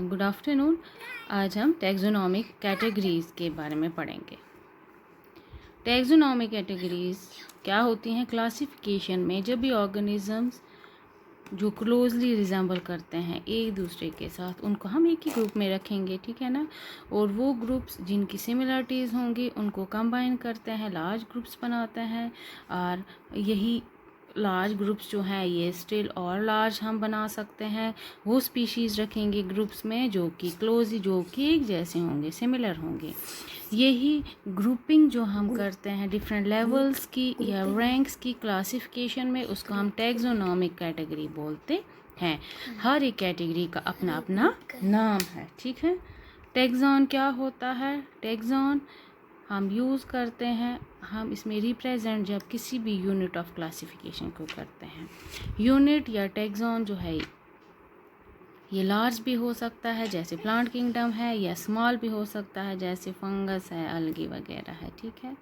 Good afternoon. आज हम taxonomic categories के बारे में पढ़ेंगे। टैक्सोनॉमिक कैटेगरीज़ क्या होती हैं? क्लासिफिकेशन में जब भी ऑर्गेनिजम्स जो क्लोजली रिजेंबल करते हैं एक दूसरे के साथ, उनको हम एक ही ग्रुप में रखेंगे, ठीक है ना। और वो ग्रुप्स जिनकी सिमिलरिटीज़ होंगी उनको कंबाइन करते हैं, लार्ज ग्रुप्स बनाते हैं। और यही लार्ज ग्रुप्स जो हैं ये स्टिल और लार्ज हम बना सकते हैं। वो स्पीशीज़ रखेंगे ग्रुप्स में जो कि जो कि एक जैसे होंगे, सिमिलर होंगे। यही ग्रुपिंग जो हम करते हैं डिफरेंट लेवल्स की या रैंक्स की क्लासिफिकेशन में, उसको हम टैक्सोनॉमिक कैटेगरी बोलते हैं। हर एक कैटेगरी का अपना अपना नाम है, ठीक है। टैक्सॉन क्या होता है? टैक्सॉन हम यूज़ करते हैं, हम इसमें रिप्रेजेंट जब किसी भी यूनिट ऑफ क्लासिफिकेशन को करते हैं। यूनिट या टैक्सॉन जो है ये लार्ज भी हो सकता है जैसे प्लांट किंगडम है, या स्मॉल भी हो सकता है जैसे फंगस है, अलगी वगैरह है, ठीक है।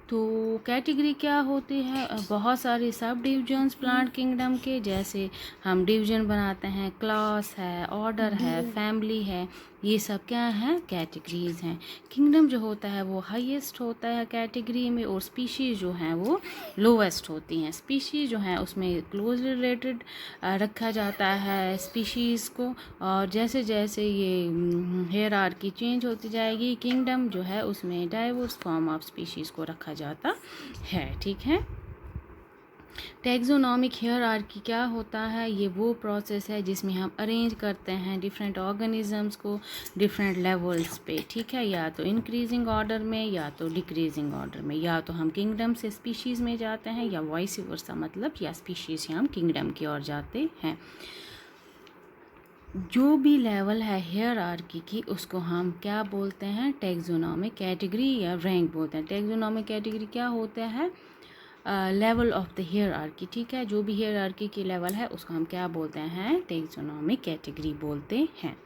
तो कैटेगरी क्या होती है? बहुत सारे सब डिविजन्स प्लांट किंगडम के, जैसे हम डिवीजन बनाते हैं, क्लास है, ऑर्डर है, फैमिली है, ये सब क्या हैं? कैटेगरीज़ हैं। किंगडम जो होता है वो हाईएस्ट होता है कैटेगरी में, और स्पीशीज़ जो हैं वो लोवेस्ट होती हैं। स्पीशीज़ जो हैं उसमें क्लोज रिलेटेड रखा जाता है स्पीशीज़ को, और जैसे जैसे ये हायरार्की चेंज होती जाएगी, किंगडम जो है उसमें डाइवर्स फॉर्म ऑफ स्पीशीज़ को रखा जाता है, ठीक है। टैक्सोनॉमिक हायरार्की क्या होता है? ये वो प्रोसेस है जिसमें हम अरेंज करते हैं डिफरेंट ऑर्गेनिजम्स को डिफरेंट लेवल्स पे, ठीक है। या तो इंक्रीजिंग ऑर्डर में या तो डिक्रीजिंग ऑर्डर में, या तो हम किंगडम से स्पीशीज़ में जाते हैं या वाइस वर्सा, मतलब या स्पीशीज़ से हम किंगडम की ओर जाते हैं। जो भी लेवल है हायरार्की की उसको हम क्या बोलते हैं? टैक्सोनॉमिक कैटेगरी या रैंक बोलते हैं। टैक्सोनॉमिक कैटेगरी क्या होता है? लेवल ऑफ द हायरार्की, ठीक है। जो भी हायरार्की की लेवल है उसको हम क्या बोलते हैं? टैक्सोनॉमिक कैटेगरी बोलते हैं।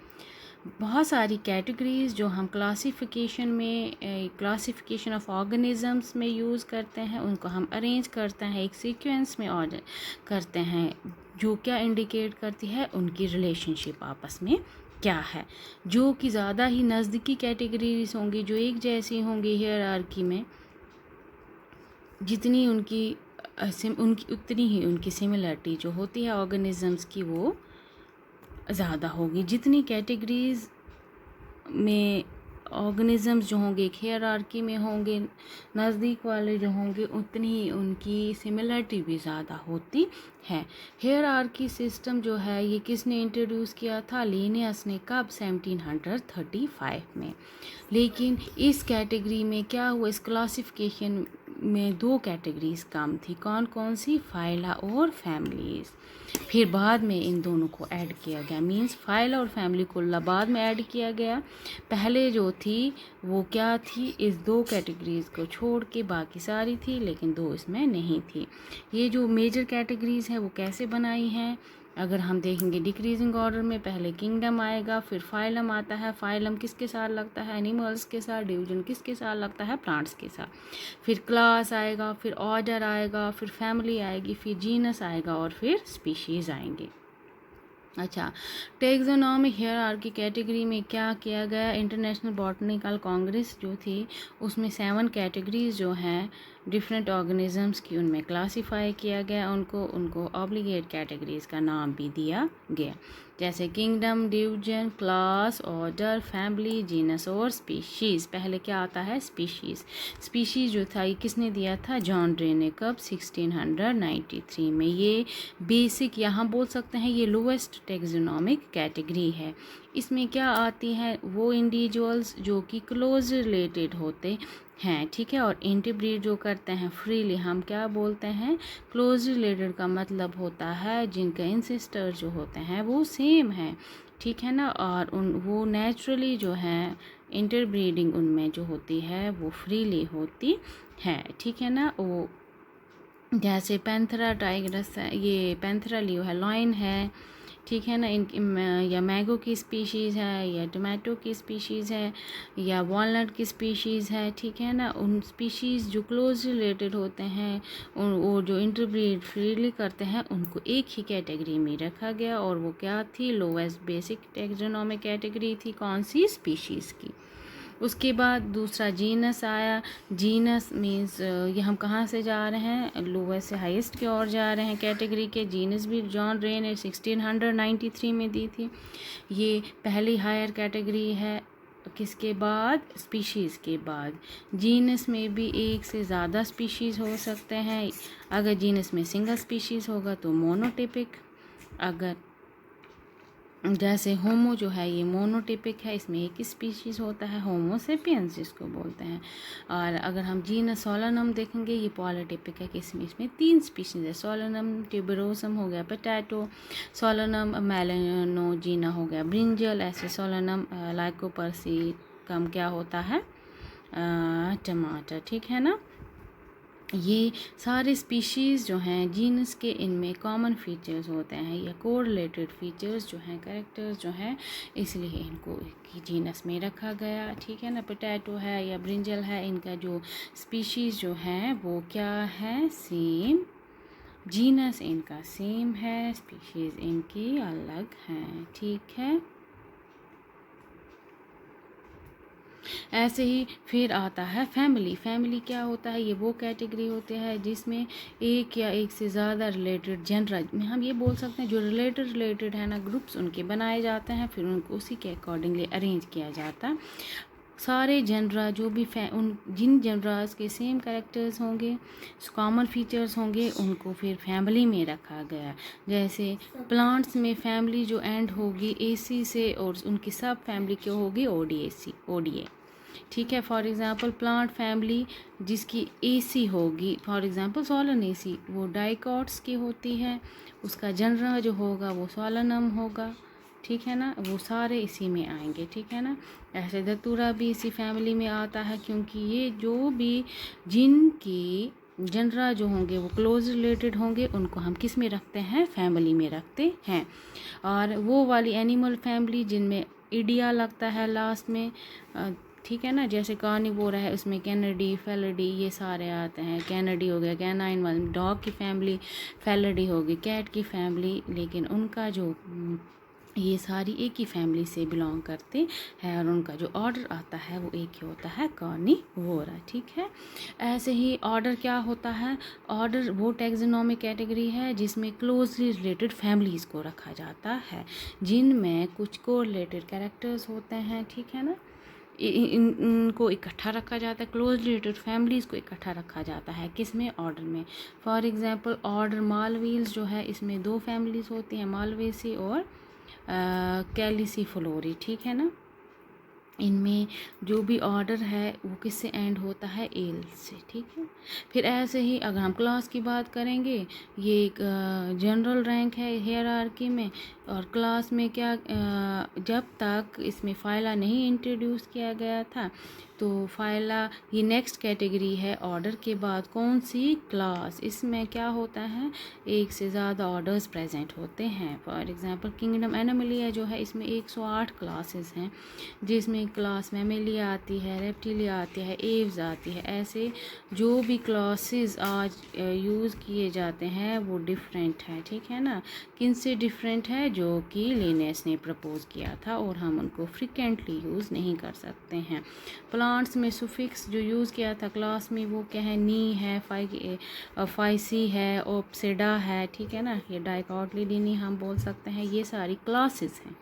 बहुत सारी कैटेगरीज़ जो हम क्लासिफिकेशन में क्लासिफिकेशन ऑफ ऑर्गेनिजम्स में यूज़ करते हैं, उनको हम अरेंज करते हैं एक सीक्वेंस में ऑर्डर करते हैं, जो क्या इंडिकेट करती है उनकी रिलेशनशिप आपस में क्या है। जो कि ज़्यादा ही नज़दीकी कैटेगरीज होंगी, जो एक जैसी होंगी हायरार्की में, जितनी उनकी उतनी ही उनकी सिमिलरिटी जो होती है ऑर्गेनिजम्स की वो ज़्यादा होगी। जितनी कैटेगरीज़ में ऑर्गेनिजम्स जो होंगे एक हायरार्की में होंगे, नज़दीक वाले जो होंगे, उतनी ही उनकी सिमिलरिटी भी ज़्यादा होती है। हायरार्की सिस्टम जो है ये किसने इंट्रोड्यूस किया था? लिनियस ने। कब? 1735 में। लेकिन इस कैटेगरी में क्या हुआ? इस क्लासिफिकेशन में दो कैटेगरीज काम थी। कौन कौन सी? फाइला और फैमिलीज़। फिर बाद में इन दोनों को ऐड किया गया, मींस फाइला और फैमिली को बाद में ऐड किया गया। पहले जो थी वो क्या थी? इस दो कैटेगरीज़ को छोड़ के बाकी सारी थी, लेकिन दो इसमें नहीं थी। ये जो मेजर कैटेगरीज़ हैं वो कैसे बनाई हैं? अगर हम देखेंगे डिक्रीजिंग ऑर्डर में पहले किंगडम आएगा, फिर फाइलम आता है। फाइलम किसके साथ लगता है? एनिमल्स के साथ। डिवीजन किसके साथ लगता है? प्लांट्स के साथ। फिर क्लास आएगा, फिर ऑर्डर आएगा, फिर फैमिली आएगी, फिर जीनस आएगा, और फिर स्पीशीज़ आएंगे। अच्छा, टैक्सोनॉमिक हायरार्की कैटेगरी में क्या किया गया? इंटरनेशनल बॉटनिकल कांग्रेस जो थी उसमें 7 कैटेगरीज जो हैं डिफरेंट ऑर्गेनिजम्स की, उनमें क्लासीफाई किया गया। उनको ऑब्लिगेट कैटेगरीज का नाम भी दिया गया, जैसे kingdom, division, class, order, family, genus और स्पीशीज़। पहले क्या आता है? स्पीशीज़। स्पीशीज़ जो था ये किसने दिया था? जॉन रे ने। कब? 1693 में। ये बेसिक, यहाँ बोल सकते हैं ये लोवेस्ट टैक्सोनॉमिक कैटेगरी है। इसमें क्या आती है? वो इंडिविजुअल्स जो कि क्लोज रिलेटेड होते हैं, ठीक है। और इंटरब्रीड जो करते हैं फ्रीली, हम क्या बोलते हैं? क्लोज रिलेटेड का मतलब होता है जिनका इंसेस्टर जो होते हैं वो सेम है, ठीक है ना। और वो नेचुरली जो है इंटरब्रीडिंग उनमें जो होती है वो फ्रीली होती है, ठीक है ना। वो जैसे पैंथरा टाइग्रस है, ये पैंथरा लियो है, लॉयन है, ठीक है ना। या मैंगो की स्पीशीज़ है, या टमाटो की स्पीशीज़ है, या वॉलनट की स्पीशीज़ है, ठीक है ना। उन स्पीशीज़ जो क्लोज रिलेटेड होते हैं, वो जो इंटरब्रीड फ्रीली करते हैं, उनको एक ही कैटेगरी में रखा गया, और वो क्या थी, लोएस्ट बेसिक टैक्सोनॉमिक कैटेगरी थी, कौन सी, स्पीशीज़ की। उसके बाद दूसरा जीनस आया। जीनस मीन्स ये हम कहाँ से जा रहे हैं, लोवेस्ट से हाईएस्ट की ओर जा रहे हैं कैटेगरी के। जीनस भी जॉन रे ने 1693 में दी थी। ये पहली हायर कैटेगरी है, किसके बाद, स्पीशीज़ के बाद। जीनस में भी एक से ज़्यादा स्पीशीज़ हो सकते हैं। अगर जीनस में सिंगल स्पीशीज़ होगा तो मोनोटिपिक। अगर जैसे होमो जो है ये मोनोटिपिक है, इसमें एक स्पीशीज़ होता है, होमो सेपियंस जिसको बोलते हैं। और अगर हम जीनस सोलनम देखेंगे, ये पॉलीटिपिक है कि इसमें 3 स्पीशीज़ है। सोलनम ट्यूबरोसम हो गया पोटैटो, सोलनम मेलानोजिना हो गया ब्रिंजल, ऐसे सोलनम लाइकोपर्सिकम क्या होता है, टमाटर, ठीक है ना। ये सारे स्पीशीज़ जो हैं जीनस के, इनमें कॉमन फीचर्स होते हैं या कोरिलेटेड फीचर्स जो हैं, कैरेक्टर्स जो हैं, इसलिए इनको जीनस में रखा गया, ठीक है ना। पोटैटो है या ब्रिंजल है, इनका जो स्पीशीज़ जो हैं वो क्या है, सेम। जीनस इनका सेम है, स्पीशीज़ इनकी अलग हैं, ठीक है। ऐसे ही फिर आता है फैमिली। फैमिली क्या होता है, ये वो कैटेगरी होते हैं जिसमें एक या एक से ज़्यादा रिलेटेड जनरा, हम ये बोल सकते हैं जो रिलेटेड है ना, ग्रुप्स उनके बनाए जाते हैं, फिर उनको उसी के अकॉर्डिंगली अरेंज किया जाता है। सारे जनरा जो भी उन जिन जनरास के सेम कैरेक्टर्स होंगे, कॉमन फीचर्स होंगे, उनको फिर फैमिली में रखा गया। जैसे प्लांट्स में फैमिली जो एंड होगी एसी से, और उनकी सब फैमिली क्या होगी, ओडीए, ठीक है। फॉर एग्ज़ाम्पल प्लांट फैमिली जिसकी एसी होगी, फॉर एग्ज़ाम्पल सोलनेसी, वो डाइकॉट्स की होती है, उसका जनरा जो होगा वो सोलनम होगा, ठीक है ना। वो सारे इसी में आएंगे, ठीक है ना। ऐसे धतूरा भी इसी फैमिली में आता है, क्योंकि ये जो भी जिनकी जनरा जो होंगे वो क्लोज रिलेटेड होंगे, उनको हम किस में रखते हैं, फैमिली में रखते हैं। और वो वाली एनिमल फैमिली जिनमें ईडिया लगता है लास्ट में, ठीक है ना, जैसे कार्निवोरा है उसमें कैनिडी, फेलिडी, ये सारे आते हैं। कैनिडी हो गया कैनाइन वाले, डॉग की फैमिली, फेलिडी होगी कैट की फैमिली, लेकिन उनका जो ये सारी एक ही फैमिली से बिलोंग करते हैं, और उनका जो ऑर्डर आता है वो एक ही होता है, कार्निवोरा, ठीक है। ऐसे ही ऑर्डर क्या होता है, ऑर्डर वो टैक्सोनॉमिक कैटेगरी है जिसमें क्लोजली रिलेटेड फैमिलीज़ को रखा जाता है, जिनमें कुछ को रिलेटेड कैरेक्टर्स होते हैं, ठीक है ना। इनको इकट्ठा रखा जाता है, क्लोज रिलेटेड फैमिलीज़ को इकट्ठा रखा जाता है, किस में, ऑर्डर में। फॉर एग्जांपल ऑर्डर मालवील्स जो है, इसमें 2 फैमिलीज़ होती हैं, मालवेसी और कैलिसिफ्लोरी, ठीक है ना। इनमें जो भी ऑर्डर है वो किससे एंड होता है, एल से, ठीक है। फिर ऐसे ही अगर हम क्लास की बात करेंगे, ये एक जनरल रैंक है हायरार्की में, और क्लास में क्या, जब तक इसमें फाइला नहीं इंट्रोड्यूस किया गया था, तो फाइला ये नेक्स्ट कैटेगरी है ऑर्डर के बाद, कौन सी, क्लास। इसमें क्या होता है, एक से ज़्यादा ऑर्डर्स प्रेजेंट होते हैं। फॉर एग्जांपल किंगडम एनिमलिया जो है, इसमें 108 क्लासेस हैं, जिसमें क्लास मैमेलिया आती है, रेप्टिलिया आती है, एव्स आती है। ऐसे जो भी क्लासेस आज यूज़ किए जाते हैं वो डिफरेंट है, ठीक है ना। किन से डिफरेंट है, जो कि लिनेस ने प्रपोज किया था, और हम उनको फ्रिक्वेंटली यूज़ नहीं कर सकते हैं। प्लांट्स में सुफिक्स जो यूज़ किया था क्लास में वो क्या है, नी है, फाइसी है, ओप्सिडा है, ठीक है ना। ये डाइकॉटिलीडीनी हम बोल सकते हैं। ये सारी क्लासेस हैं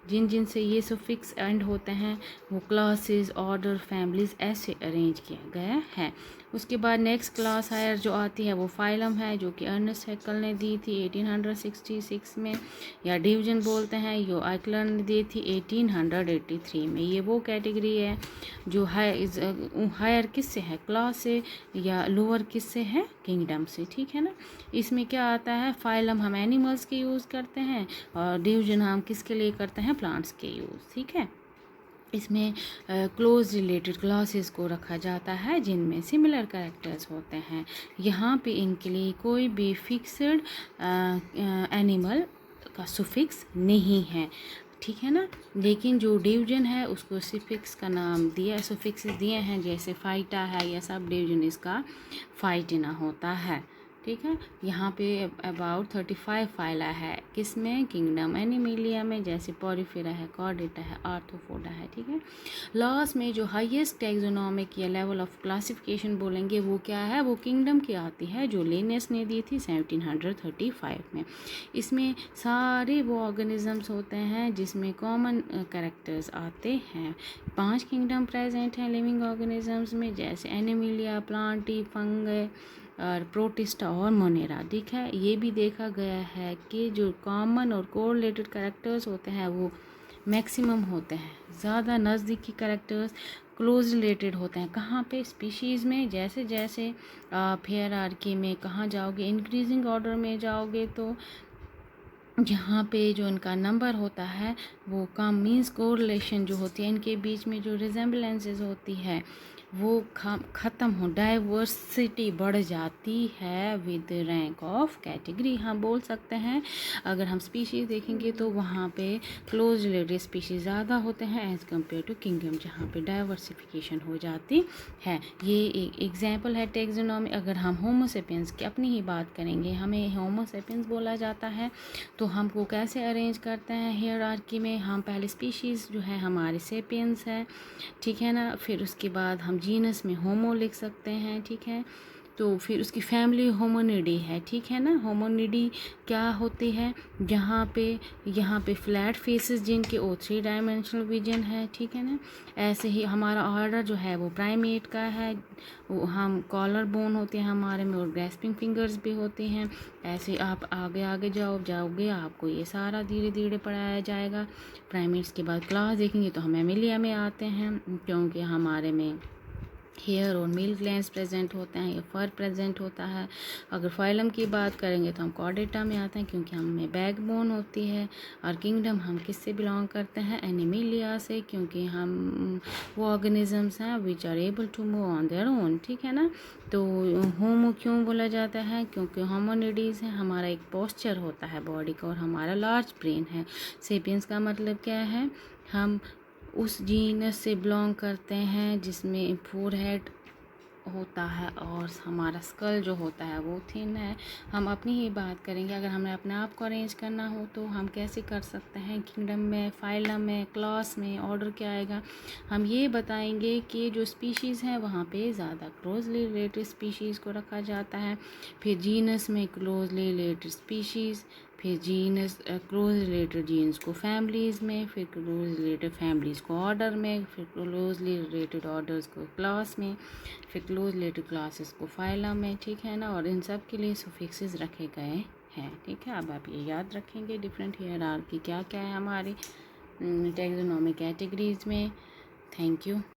जिन जिन से ये सुफिक्स एंड होते हैं, वो क्लासेस, ऑर्डर, फैमिलीज़ ऐसे अरेंज किया गया है। उसके बाद नेक्स्ट क्लास हायर जो आती है वो फाइलम है, जो कि अर्नेस्ट हैकल ने दी थी 1866 में, या डिवीजन बोलते हैं, यो आइकलर ने दी थी 1883 में। ये वो कैटेगरी है जो हायर किससे है, क्लास से, या लोअर किससे है, किंगडम से, ठीक है ना। इसमें क्या आता है, फाइलम हम एनिमल्स के यूज़ करते हैं, और डिवीजन हम किसके लिए करते हैं, प्लांट्स के यूज़, ठीक है। इसमें क्लोज रिलेटेड क्लासेस को रखा जाता है जिनमें सिमिलर कैरेक्टर्स होते हैं। यहाँ पे इनके लिए कोई भी फिक्स्ड एनिमल का सुफिक्स नहीं है, ठीक है ना। लेकिन जो डिवीजन है उसको सुफिक्स का नाम दिया, सुफिक्स दिए हैं, जैसे फाइटा है या सब डिवीजन इसका फाइटिना होता है, ठीक है। यहाँ पे अबाउट 35 फाइला है, किसमें, किंगडम एनिमिलिया में, जैसे पोरिफेरा है, कॉर्डेटा है, आर्थ्रोपोडा है, ठीक है। लास्ट में जो हाईएस्ट टैक्सोनॉमिक या लेवल ऑफ क्लासिफिकेशन बोलेंगे वो क्या है, वो किंगडम की आती है, जो लिनियस ने दी थी 1735 में। इसमें सारे वो ऑर्गेनिजम्स होते हैं जिसमें कॉमन कैरेक्टर्स आते हैं। 5 किंगडम प्रेजेंट हैं लिविंग ऑर्गेनिजम्स में, जैसे एनिमिलिया, प्लांटी, फंग और प्रोटिस्टा और मोनेरा, ठीक है। ये भी देखा गया है कि जो कॉमन और कोरिलेटेड कैरेक्टर्स होते हैं वो मैक्सिमम होते हैं, ज़्यादा नज़दीकी कैरेक्टर्स क्लोज रिलेटेड होते हैं। कहाँ पे, स्पीशीज़ में। जैसे जैसे आप हायरार्की में कहाँ जाओगे, इंक्रीजिंग ऑर्डर में जाओगे तो यहाँ पे जो इनका नंबर होता है वो कम, मीन्स कोरिलेशन जो होती है इनके बीच में, जो रिजेम्बलेंसेस होती है वो ख़त्म हो, डाइवर्सिटी बढ़ जाती है विद रैंक ऑफ कैटेगरी, हम बोल सकते हैं। अगर हम स्पीशीज़ देखेंगे तो वहाँ पे क्लोज रिलेटेड स्पीशीज़ ज़्यादा होते हैं एज़ कम्पेयर टू किंगडम, जहाँ पे डाइवर्सिफिकेशन हो जाती है। ये एक एग्जांपल है टैक्सोनॉमी। अगर हम होमो सेपियंस की अपनी ही बात करेंगे, हमें होमो सेपियंस बोला जाता है, तो हमको कैसे अरेंज करते हैं हायरार्की में, हम पहले स्पीशीज़ जो है हमारे सेपियंस है, ठीक है ना। फिर उसके बाद हम जीनस में होमो लिख सकते हैं, ठीक है। तो फिर उसकी फैमिली होमोनिडी है, ठीक है ना। होमोनिडी क्या होती है, यहाँ पे फ्लैट फेसेस जिनके ओ 3 डायमेंशनल विजन है, ठीक है ना। ऐसे ही हमारा ऑर्डर जो है वो प्राइमेट का है, वो हम कॉलर बोन होते हैं हमारे में, और ग्रैस्पिंग फिंगर्स भी होते हैं। ऐसे आप आगे आगे जाओगे आपको ये सारा धीरे धीरे पढ़ाया जाएगा। प्राइमेट्स के बाद क्लास देखेंगे तो हम एमिलिया में आते हैं, क्योंकि हमारे में हेयर और मिल ग्लैंड्स प्रेजेंट होते हैं या फर प्रेजेंट होता है। अगर फाइलम की बात करेंगे तो हम कॉर्डेटा में आते हैं, क्योंकि हमें बैकबोन होती है। और किंगडम हम किससे बिलोंग करते हैं, एनिमिलिया से, क्योंकि हम वो ऑर्गेनिजम्स हैं which are able to move on their own, ठीक है ना। तो होमो क्यों बोला जाता है, क्योंकि होमोनिडीज़ है, हमारा एक पोस्चर होता है बॉडी का, और हमारा लार्ज ब्रेन है। सेपियंस का मतलब क्या है, हम उस जीनस से बिलोंग करते हैं जिसमें फोरहेड होता है और हमारा स्कल जो होता है वो थिन है। हम अपनी ही बात करेंगे, अगर हमें अपने आप को अरेंज करना हो तो हम कैसे कर सकते हैं, किंगडम में, फाइलम में, क्लास में, ऑर्डर क्या आएगा। हम ये बताएंगे कि जो स्पीशीज़ हैं वहाँ पे ज़्यादा क्लोजली रिलेटेड स्पीशीज़ को रखा जाता है, फिर जीनस में क्लोजली रिलेटेड स्पीशीज़, फिर जीनस क्लोज रिलेटेड जीन्स को फैमिलीज़ में, फिर क्लोज रिलेटेड फैमिलीज़ को ऑर्डर में, फिर क्लोजली रिलेटेड ऑर्डर्स को क्लास में, फिर क्लोज रिलेटेड क्लासेस को फाइलम में, ठीक है ना। और इन सब के लिए सुफिक्सेस रखे गए हैं, ठीक है। अब आप ये याद रखेंगे डिफरेंट हायरार्की क्या क्या है हमारी टैक्सोनॉमिक कैटेगरीज में। Thank you.